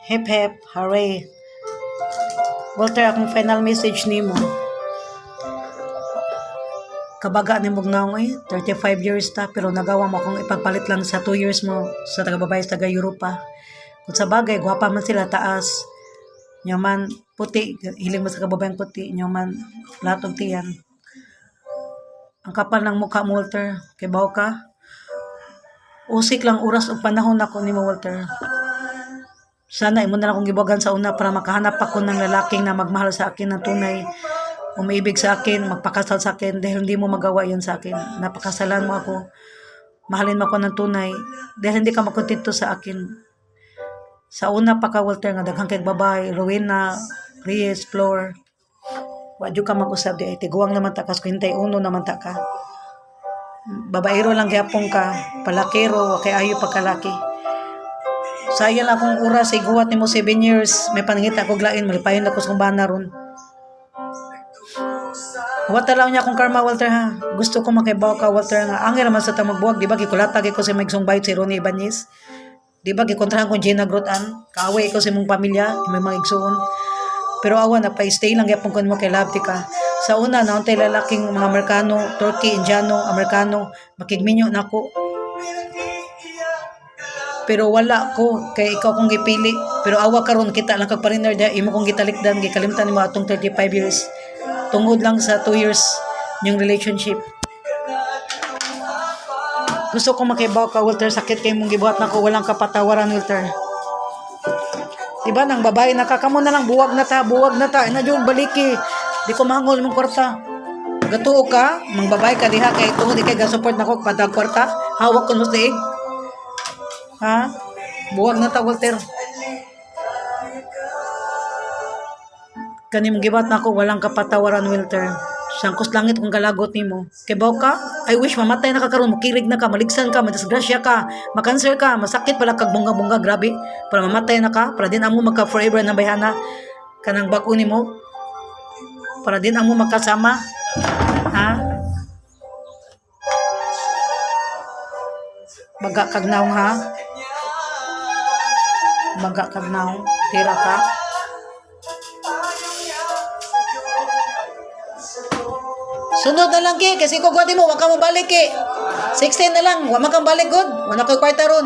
Hep hep, hooray. Walter, akong final message nimo. Kabaga ni mong ngaw 35 years ta, pero nagawa mo akong ipagpalit lang sa 2 years mo sa taga-babae sa taga-Europa. Kung sa bagay, gwapa man sila taas. Nyaman, puti, hiling mo sa kababayang puti. Nyaman, lahat ng tiyan. Ang kapal ng mukha mo, Walter. Kay baw ka. Usik lang oras o panahon ako ni mo, Walter. Sana imo na lang akong gibagan sa una para makahanap ako ng lalaking na magmahal sa akin ng tunay, umiibig sa akin, magpakasal sa akin dahil hindi mo magawa yan sa akin. Napakasalan mo ako. Mahalin mo ako ng tunay dahil hindi ka makontento sa akin. Sa una pa ka, Walter, nga daghang kay babae, Rowena, Reyes, Flor. Wadyo ka mag-usab di ay tiguang naman ta kas 51 naman ta ka. Babaero lang gyapon ka, palakero, kay ayo pagkalaki. Sayang akong oras, iguwat nimo 7 years, may panangita ako glain, malipayon ako sa kumbana ron. Huwag talaw niya akong karma, Walter, ha. Gusto ko makibaw ka, Walter, nga angin naman sa tamagbuwag, di ba, gikulatag ko si Mike Songbite, si Ronnie Ibanez. Di ba, gikontrahan ko Gina Grotan, kaaway ko sa mong pamilya, may mga igsuon. Pero awan na pa, stay lang yapon ko mo kay Labti ka. Sa una, nauntay lalaking mga Amerikano, Turkey, Indiano, Amerikano, makigminyo na ako. Pero wala ko kay ikaw kong gipili, pero awa karon kita lang kag partner dia imo kong gitalikdan gikalimtan nimo atong 35 years tungod lang sa 2 years yung relationship. Gusto ko makibaw ka, Walter, sakit kay mong gibuhat nako, walang kapatawaran, Walter. Diba nang babae nakakamo na lang buwag na ta ina jud baliki di ko mahangol mong kwarta. Gatuo ka mang babae ka diha kay tungod kay ga support nako padag kwarta hawak ko mo sa ha? Buwag na ta, Walter. Kanim gibat na ako, walang kapatawaran, Walter. Sangkos langit kung kalagot nimo. Kay baw ka, I wish mamatay na ka karon, makirig na ka, maligsan ka, madisgrasya ka, makanser ka, masakit pala kag bunga-bunga, grabe. Para mamatay na ka, para din amo magka forever na bayhana kanang bag-o nimo. Para din amo magkasama. Ha? Baga kag naong, ha? Baga kag naong, tira ka. Sunod na lang ki, kasi kung gwadi mo, wag ka mabalik ki. 16 na lang, wag kang balik god. Wala ko'y kwarta ron.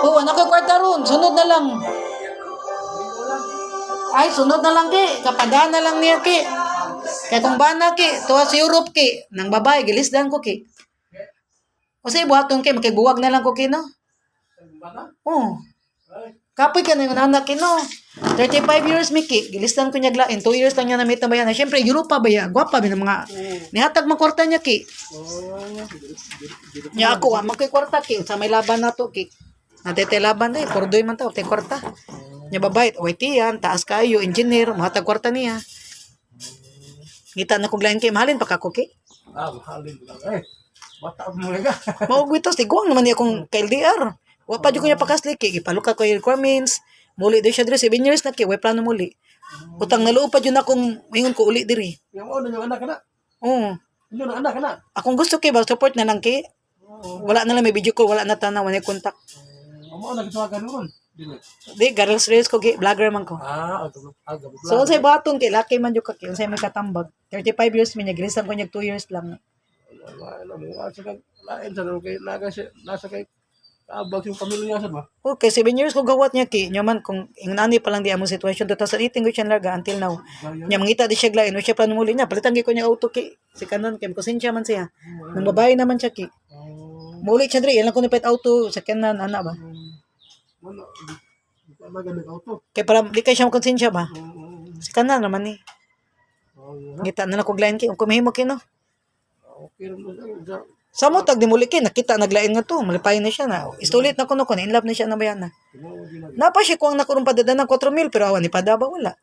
Oo, wala ko'y kwarta ron. Sunod na lang. Ay, sunod na lang ki. Kapadaan na lang niya ki. Kaya kung bana ki, tuwa sa Europe ki. Nang babae, gilisdan ko ki. Kasi buhaton ki, makiguwag na lang ko ki, no? Oo. Kapoy ka na yung anak ki, no? 35 years, Miki. Gilistan ko niya glain. 2 years lang niya na-meet na bayan. Siyempre, Europa ba yan? Gwapa ba ng mga... Nihatag mga kwarta niya, Ki. Niya ako, magkay kwarta, Ki. Sa may laban na to, Ki. Natete laban na eh. Pordoy man tao, tay kwarta. Niya babait. Wait yan, taas kayo, engineer. Mahatag kwarta niya. Ngita na kong glain, Ki. Mahalin pa ka ko, Ki. Mahalin lang. Bata mo nga. Maugwitos, tiguang naman niya kung KLDR. Wapa dyan ko niya pakasli, Ki. Ipaluka ko yung requirements. Muli di siya diri 7 years na ki, way plano muli. Utang naluo pa jud akong ingon ko uli diri. Yung ano yung anak na? Oo. Yung anak na? Akong gusto kay ba support na lang ki. Wala na lang may video call, wala na tanaw, wala contact. Amo na gitawagan ron. Di girls race ko gi, vlogger man ko. Agad. So unsay baton kay laki man jud ka ki, unsay may katambag. 35 years mi niya gilisan ko niya 2 years lang. Wala mo sa lain sa kay nasa kay abag yung pamilya sa ba? Okay, 7 years ko gawat niya ki. Nyaman kung ingani pa lang di amo situation 2018 ko siya larga until now. Nya mangita di siya glain, no siya plano muli na. Palitan gi ko niya auto ki. Si kanon kay konsensya man siya. Nang babae naman siya ki. Muli siya diri, ilang ko ni pet auto sa kanan ana ba? Wala. Magagamit auto. Kay para di kay siya konsensya ba? Si kanan naman ni. Ngita na lang ko glain ki, kung mahimo ki no. Okay ra. Sa mo tag dimuli ki, nakita naglain nga to, malipay na siya na. Istulit na kuno ko, in love na siya na bayana. Napa siya kuang nakurong padadaan ng 4,000 pero awan ni padaba wala.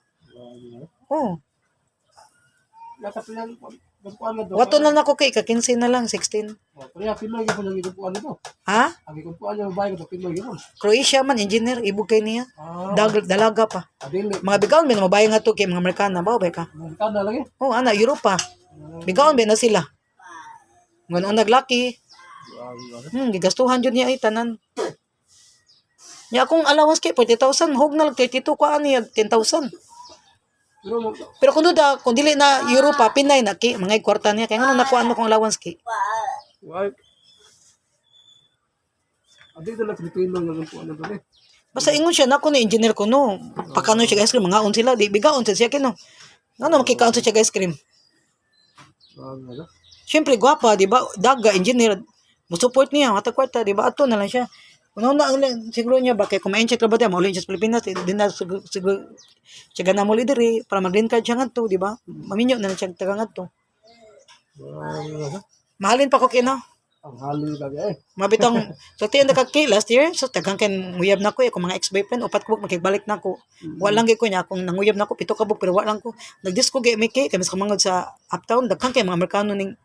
Oh. Wato na nako kay ka 15 na lang 16. Kaya Pinoy ko lang idupuan nito. Ha? Abi ko po ano bahay ko Pinoy yun. Croatia man engineer ibug kay niya. Dalaga pa. Adili. Mga bigaon ben mabayan nga to kay mga Amerikana ba ka? Kada lagi. Oh, ana Europa. Bigaon ben na sila. Ngon naglaki. Gigastuhan jud niya ay tanan. Nya akong allowance kay 40,000, hug na lang 32 ko ani 10,000. Pero Pero kung dili na Europa, Pinay na ki, mga kwarta niya kay ngano nakuan mo kong allowance ki. why? Adi na lang Pilipino nga lang po ano ba ni? Basta ingon siya nako ni engineer ko no. Pakano siya ice cream, mga on sila, di bigaon sa siya kino. Ngano makikaon sa siya ice cream? Ano? Siyempre gwapa, di ba? Daga engineer. Mo support niya, mata kwarta, di ba? Ato na lang siya. Una siguro niya ba kay kumain siya trabaho dia mauli siya sa Pilipinas, din na siguro siya na mo diri para mag-green card siya ngadto, di ba? Maminyo na lang siya taga ngadto. Ano? Mahalin pa ko kino. Ang halo kag Mabitang so tiyan na kay last year, so tagang ken nguyab na ko kung mga ex-boyfriend upat ko makigbalik na ko. Wa lang gyud ko niya kung nanguyab na ko pito ka bug pero wa lang ko. Nagdisco gyud mi kay mas kamangod sa uptown daghan kay mga Amerikano ning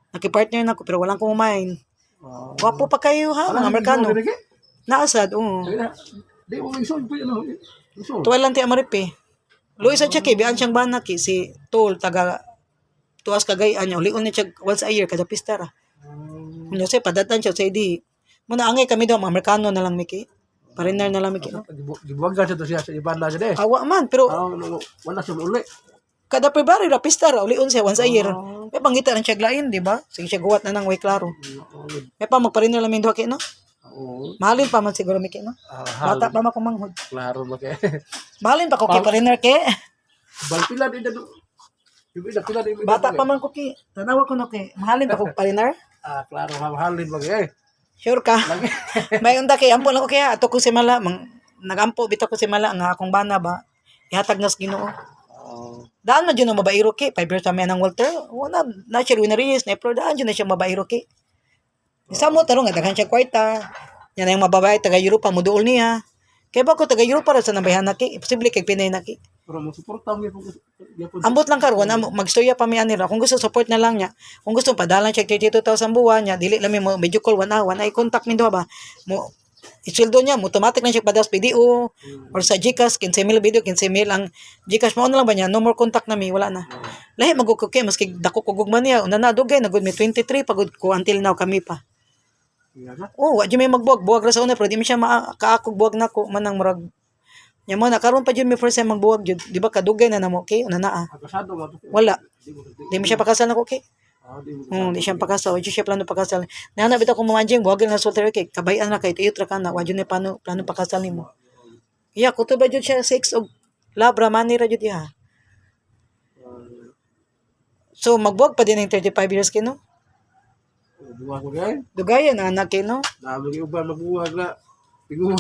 nakipartner na ko pero walang ko kumain. Gwapo pa kayo ha, mga Amerikano. Naasad, oo. Di mo ison po ano. Ison. Tuwal lang ti Amaripe. Luis at Chaki, biyan siyang banaki, si Tol, taga tuas Cagayan niya. Ulion niya siya once a year, kada pista ra. Ano siya, padatan siya, say di. Muna angay kami daw, mga Amerikano na lang, Miki. Parinar na lang, Miki. No? Gibuwagan siya to siya sa iban na siya Awa man, pero wala siya uli. kada February ra pista ra, ulion siya once a year. May pangita rin siya glain, di ba? Sige siya guwat na ng way klaro. May pa magparinar lang yung duha, no? Oo. Mahalin pa man siguro, Miki, no? Bata pa makumanghod. Klaro ba kay. Mahalin pa ko kay parinar, ke? Balpila din dado. Ibi na pila din. Bata pa man ko, ki. Tanawa ko no, ke. Mahalin pa ko parinar? Klaro mahalin ba kay. Sure ka? May unda kay ampo lang ko kaya ato ko si Mala nagampo bitaw ko si Mala nga akong bana ba ihatag nas Ginoo. Daan man jud na mabairo ki 5 years kami nang Walter. Wala na siya wineries na pero daan jud na siya mabairo ki. Isa mo tarong nga daghan siya kwarta. Yan ang mababay taga Europa mo duol niya. Kaya ba ko taga Europa ra sa nabayhan na ki? Posible kay Pinay na ki. Pero mo suporta mo Ambot lang karon magstorya pa mi anira kung gusto support na lang niya. Kung gusto padalan siya 32,000 buwan niya dili lang mi mo video call one ay contact mi do ba. Mo isuldo niya mo automatic lang siya padalas PDO or sa GCash 15,000 video 15,000 ang GCash mo na lang ba niya no more contact na mi wala na. Lahi magukukay maski dako ko gugman niya una na dugay nagud mi 23 pagod ko until now kami pa. Oh, wa jud may magbuwag ra sa una pero di mi siya makaakog buwag nako manang murag nya mo na karon pa jud mi first time magbuwag jud di ba kadugay na namo okay una na Kasado ba to? wala di mo siya pakasal nako okay Di mo. di siya pakasal di siya plano pakasal nana bitaw ko mamanjing buwagin na sultan kay kabayan na kay tuyot ra kana wa jud ni plano pakasal nimo iya kutob ba jud siya 6 og labra mani ra jud iya so magbuwag pa din ng 35 years kino Buwag mo kay. dugayan na anak kino Dami yung uban magbuwag na. Tiguwag.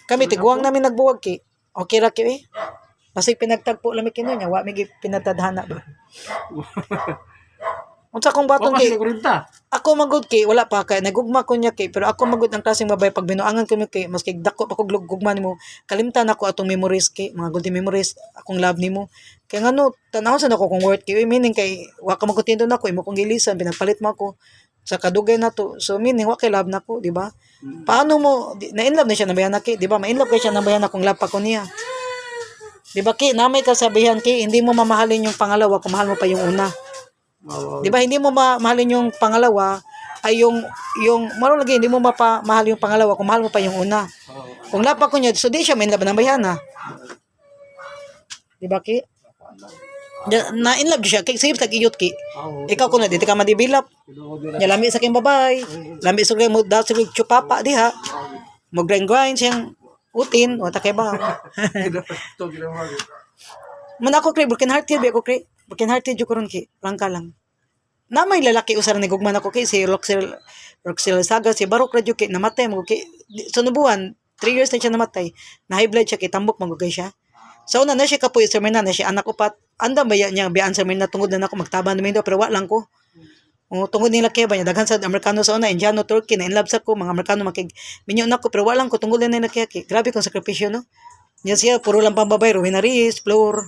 kami tiguang namin nagbuwag ki okay ra ki eh basig pinagtagpo lami kino nya wa mi pinatadhana ba unsa kong baton Kasi ki kurinta. ako magud ki wala pa kay nagugma ko niya ki pero ako magud ang klaseng babae pag binuangan ko niya ki maski dako pa ko gugma nimo kalimtan ako atong memories ki mga good memories akong love nimo kay ngano tanawon sa nako kung worth ki meaning kay wa ka magkontindo nako imo kong gilisan pinagpalit mo ako sa kadugay na to so meaning wa kay love nako di ba paano mo na in love na siya nabayan na ki di ba ma in love kay siya nabayan akong love pa ko niya di ba ki namay kasabihan ki hindi mo mamahalin yung pangalawa kung mahal mo pa yung una. Di ba hindi mo mahalin yung pangalawa ay yung maro lagi hindi mo mahal yung pangalawa kung mahal mo pa yung una. Kung lapa ko niya so di siya may laban ng bayana. Di ba ki? Na in love siya kay sige sa iyot ki. Ikaw ko na di ka madibilap. Ya lami sa king babay. Lami sa mo daw sa chupapa diha. Mo grind siyang utin o takay ba. Man ako kay broken hearted ako kay broken hearted jud karon ki langka lang. Na may lalaki usar ni gugman ako kay si Roxel Saga si Barok radyo kay namatay mo kay sunubuan 3 years na siya namatay. Na high blood siya kay tambok magugay siya. So una na siya kapoy sa Mirna na siya anak upat. Anda ba niya biyan sa Mirna tungod na ako magtaban namin do pero wa lang ko. O tungod nila kay ba niya daghan sa Amerikano sa una Indiano Turkey na in love sa ko mga Amerikano makig minyo na ko pero wa lang ko tungod na nila kay grabe kong sakripisyo no. Niya siya puro lang pambabay Rowena Reyes, Flor.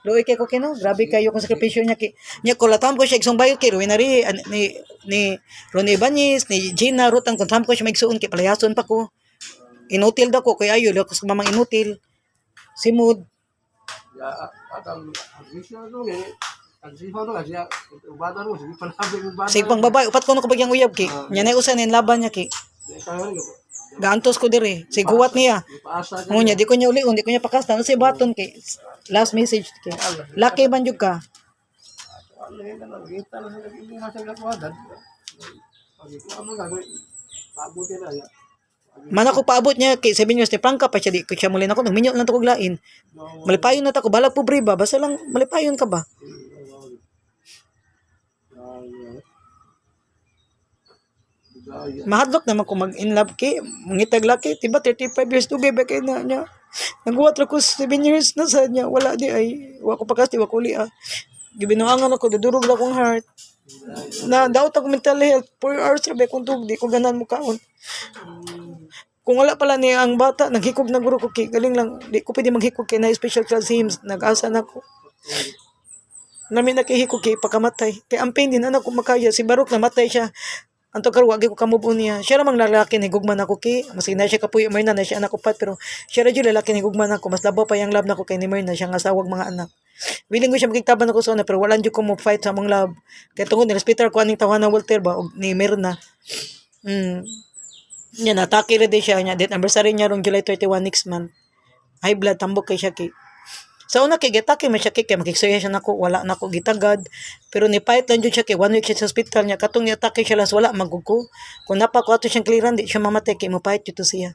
Loy kay ko kino, grabe kayo kung sakripisyo niya ki. Nya kulatam ko siya igsong bayot kay Rowena Reyes ni Ronnie Ibanez, ni Gina Rutan kung tam ko siya maigsuon kay palayason pa ko. Inutil daw ko kay ayo ko sa mamang inutil. Si Mood. Ya atang isyo no kay ang sifa no kasi ubatan mo sige palabi mo ba. Sig pang babae upat ko no kabagyang uyab ki. Nya nay usa nin laban niya ki. Kaya Gaantos ko diri. Siguwat niya. Ipaasa ka. Ngunya, di ko niya uli, di ko niya pakasta. Ano si baton kay last message kay. Lucky man jud ka. Ano yun na lang. Kita na sa nag-ibuha sa nagwadan. Pag ito ang mga gagawin. Pabuti na yan. Man ako paabot niya kay 7 years ni Prangka pa siya di ko siya muli nako nagminyo lang to kog lain. Malipayon na ta ko balag pobre ba basta lang malipayon ka ba. Mahadlok naman ko mag in love kay mangitag laki tiba 35 years dugay ba kay na niya. Nagbuhat ra ko 7 years na sa niya wala di ay wa ko pagkasti wa ko li ah. Gibinuangan ako dudurog ra kong heart. Na daw ta ko mental health 4 hours ra ba kung tug di ko ganan mo kaon. Kung wala pala ni ang bata, naghikog na guro ko kay galing lang. Di ko pwede maghikog kay na special class hymns. Nag-asa na ko. Namin nakihikog kay pakamatay. Kay ang pain din anak ko makaya. Si Barok namatay siya. Anto karon wagi ko kamubo niya. Siya ramang lalaki ni gugman ako kay. Mas na siya kapuyo Myrna na siya anak ko pat pero siya ra jud lalaki ni gugman ako. Mas labaw pa yang love nako kay ni Myrna siya nga asawag mga anak. Willing ko siya makiktaban ako sa una pero wala jud ko mo fight sa among love. Kay tungod ni hospital ko aning tawanan Walter ba og ni Myrna. Nya natake ra di siya nya date anniversary niya rong July 31 next month. High blood tambok kay siya kay. Sa una kay gitake man siya kay makiksuya siya nako wala nako gitagad pero ni fight lang jud siya kay 1 week siya sa hospital nya katong ni atake siya las wala magguko. Kung napa ko ato siyang clearan di siya mamatay kay mo fight jud to siya.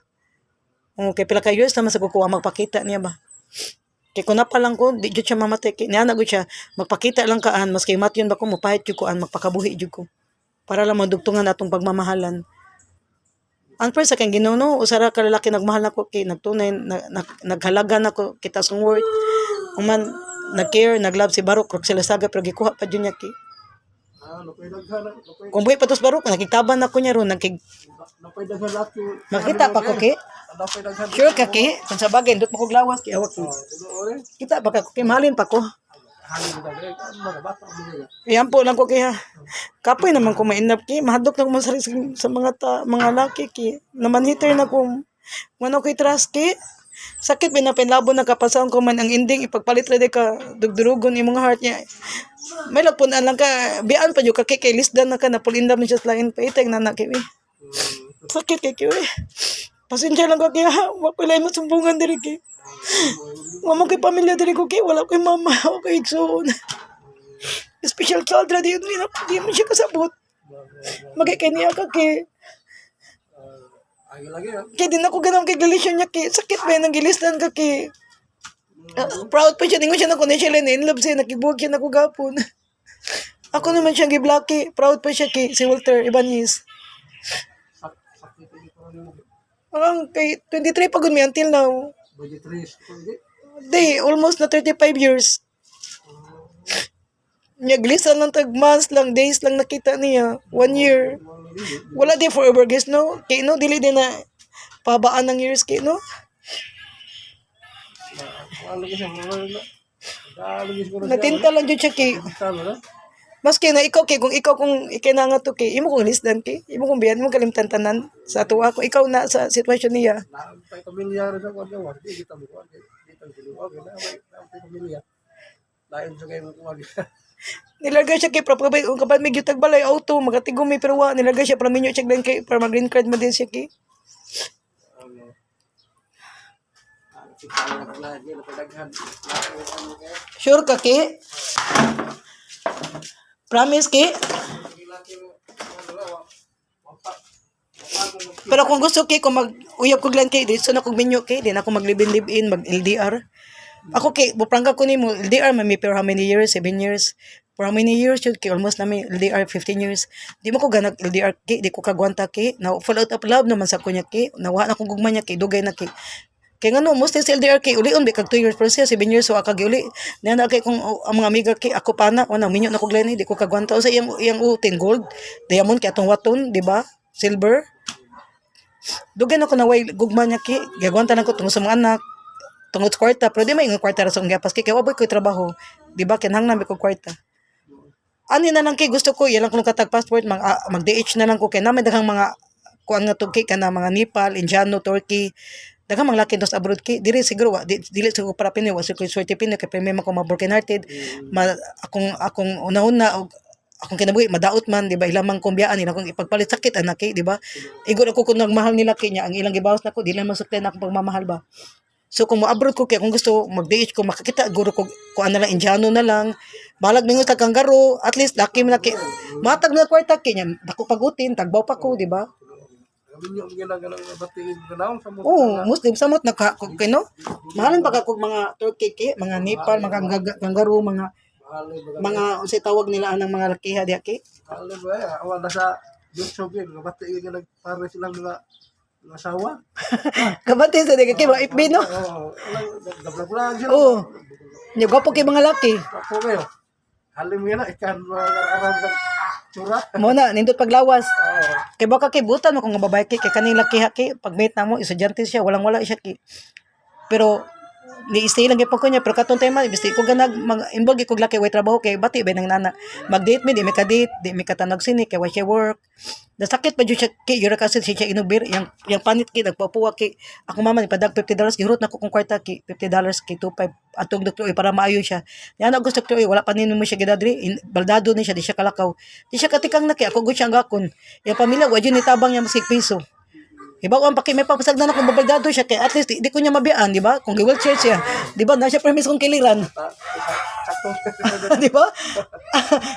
Okay pila ka years naman sa kukuha magpakita niya ba. Kay kung napa lang ko di jud siya mamatay kay niana gud siya magpakita lang kaan maski matyon ba ko mo fight jud ko an magpakabuhi jud ko. Para lang madugtungan atong pagmamahalan. Ang first sa kang Ginoo no usara ka lalaki nagmahal nako kay nagtunay naghalaga nako kita song worth uman nag-care naglove si Barok krok sila saga pero gikuha pa jud niya kay Napay daghan. kung buhi pa tos Barok nakiktaban nako niya ron Napay daghan laki. makita pa ko kay Napay daghan. sure ka kay kung sa bagay ndot mo kog lawas kay awak kay Tuloy. kita ba ka kay mahalin pa ko Hangin daghan. Mga bata mo. iyan po lang ko kay ha kapoy naman ko mainap kay mahadlok na ko masari sa mga laki kay naman hitter na ko wano ko'y trust kay sakit pinapinlabo na kapasaon ko man ang ending ipagpalit ra ka dugdurugon imong heart niya may lagpunan lang ka bian pa jud ka kay lisdan na ka na pulindam ni just lain pa itay na kay sakit kay pasensya lang ka kay ha wa ko lain masumbungan diri kay wa mo kay pamilya diri ko kay wala ko'y mama o kay igsoon special child ra di mo siya kasabot magkay niya ka kay Ay lagi ha. kaya din ako ganang kay galisyon niya kay sakit ba nang gilistan ka kay proud pa siya dingo siya na kunin siya in love siya nakibuwag siya na gapon ako naman siya giblaki proud pa siya kay si Walter Ibanez Sakit ito. ang kay 23 pa gud mi until now Budget risk. day almost na 35 years niya glisan lang tag months lang days lang nakita niya 1 year wala di forever guys no kay no dili din na pabaan ng years kay no Ano kasi mga Dalagis ko na siya. natinta lang jud siya kay Tama na. maski na ikaw kung ikinanga to kay imo kong lisdan kay imo kong biyan mo kalimtan tanan sa tuwa ko ikaw na sa sitwasyon niya Naantay pamilyar sa kanya. Di kita mo kuwan. Di kita sinuwag. Naantay pamilya. Lain sa kayo kuwan. nilagay siya kay propagay kung kapan may gyutag balay auto magatigom may pero wa nilagay siya para minyo check lang kay para mag green card man din siya kay sure ka kay promise kay pero kung gusto kay kung mag-uyab ko lang kay dito na kog minyo kay di na ako mag-live in mag LDR ako kay buprangga ko nimo LDR may pero how many years 7 years for how many years yun kay almost na may LDR 15 years di mo ko ganag LDR kay di ko kagwanta kay na full out of love naman sa kunya kay nawa na kong gugma niya kay dugay na kay ngano most sa LDR kay ulion bi kag 2 years pero siya 7 years so akag uli na kay kung ang mga amiga kay ako pa na una minyo na kog len di ko kagwanta o sa iyang utin gold diamond kay atong waton di ba silver dugay na ko na way gugma niya kay gagwanta na ko tungod sa mga anak tungod sa kwarta pero di may nga kwarta ra sa gapas kay waboy ko trabaho di ba kinahang na ko kwarta ani na lang kay gusto ko ilang kuno katag passport mag DH na lang ko kay namin daghang mga kuan nga tugkay kana mga Nepal, Indiano, Turkey daghang mga laki dos abroad kay dili siguro dili siguro para Pinoy wa siguro swerte Pinoy kay may mga broken hearted akong una-una og akong kinabuhi madaot man, di ba, ilamang kumbiyaan nila kung ipagpalit sakit anak di ba, igod ako kung nagmahal nila kanya ang ilang gibawas nako di lang masukten akong pagmamahal ba. So kung mo-abroad ko kaya kung gusto mag-DH ko makakita guro ko kung ano lang Indiano na lang balag mingon tag kanggaro at least laki man laki matag na kwarta kanya dako pagutin tagbaw pa ko di ba. Kami nyo ginagalang batingin ko na sa mga. Oh, Muslim samot naka kino mahalin pa ka kog mga Turkey mga Nepal mga kanggaro mga Mahalin ba? mga unsay tawag nila anang mga lakiha di aki. Mahalin ba? Awan na sa YouTube yun. Batingin ka nagpare silang mga asawa. Kabante sa di kay mga FB no. Oo. Gablag-blag sila. Oh. Nya gwapo kay mga laki. Ako kayo. Halim mo yan na. Ikan arang ng tsura. Mo na nindot paglawas. Oo. Kay baka kay butan mo kung nga babae kay kaning laki haki pag meet na mo estudyante siya walang wala siya ki. Pero ni stay lang gyapon ko niya pero katong tema bisti ko ganag mag-involve ko laki way trabaho kay bati ba nang nana. Mag-date mi di mi ka-date, di mi katanog sini kay wa siya work. Nasakit pa jud siya kay yura kasi siya inubir yang panit kay nagpapuwa kay ako mama ni padag $50 gihurot na ko kung kwarta kay $50 kay 25 atong doktor para maayo siya. Yan ako gusto ko wala pa nino mo siya gidadri baldado ni siya di siya kalakaw. Di siya katikang na kay ako gud siya gakon. Yang pamilya wa jud ni tabang niya masig piso. Diba kung may papasagdan akong babaldado siya kay at least di ko niya mabiyaan, di ba? Kung gi-wheelchair siya, di ba? Na siya permis kong kiliran. Di ba?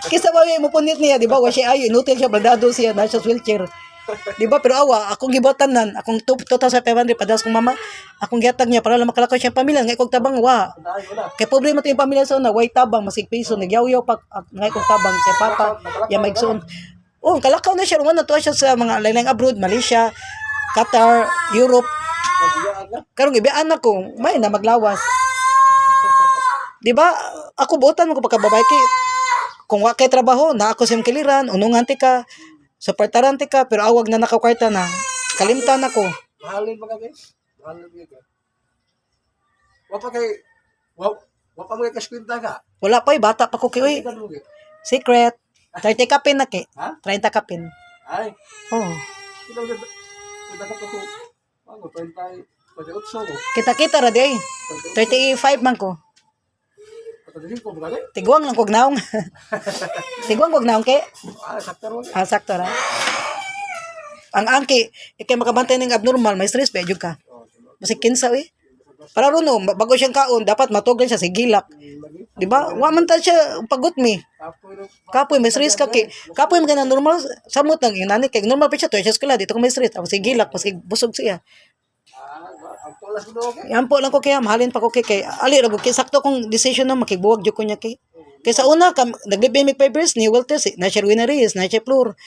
Kisa ba mo punit niya, di ba? Wa siya ayo, inutil siya, baldado siya, na siya wheelchair. Di ba? Pero awa, akong gibotan nan, akong 2,500 padas kong mama, akong giatag niya para lang makalakaw siya pamilya, ngay kong tabang, wa. Kay problema to yung pamilya sa una, way tabang, masig piso, nagyaw-yaw pa, ngay kong tabang, kay papa, yung maigsoon. Oh, kalakaw na siya, na to siya sa mga lain abroad, Malaysia, Qatar, Europe. Karong ibiyaan ako, may na maglawas. Di ba? Ako buotan mo ko pagkababay kay kung wa kay trabaho, na ako sim kiliran, unungan ti ka, suportaran ti ka, pero awag na nakakwarta na. Kalimtan ako. Mahalin ba kami? Mahalin ba ka? Wapa kay... Wapa mo kay kaskwinta ka? Wala pa bata pa ko kay. Ikan mo kay? Secret. 30 kapin na kay. Ha? 30 kapin. Ay. Oh. Kita ka po. Ano, 28 ko. Kita-kita ra di ay. 35 man ko. Patadilin ko ba kami? Tiguang lang kog naong. Tiguang kog naong kay. Sakta ro. Sakto ra. Ang angki, ikay makabantay ng abnormal, may stress pa jud ka. Masig kinsa eh. Para ron no, bago siyang kaon, dapat matugan siya sa gilak. Di ba? Wa man ta siya pagot mi. Kapoy may stress ka kay. Kapoy man kana normal samot nang inani kay normal pa siya to siya eskwela dito ko may stress. Ako si gilak, masig busog siya. Ang tulas ko daw kay. Yan po lang ko kaya mahalin pa ko kay ali ra kay sakto kong decision na makibuwag jud ko niya kay. Kay sa una naglibing mig fibers ni Walter na siya wineries, na siya floor.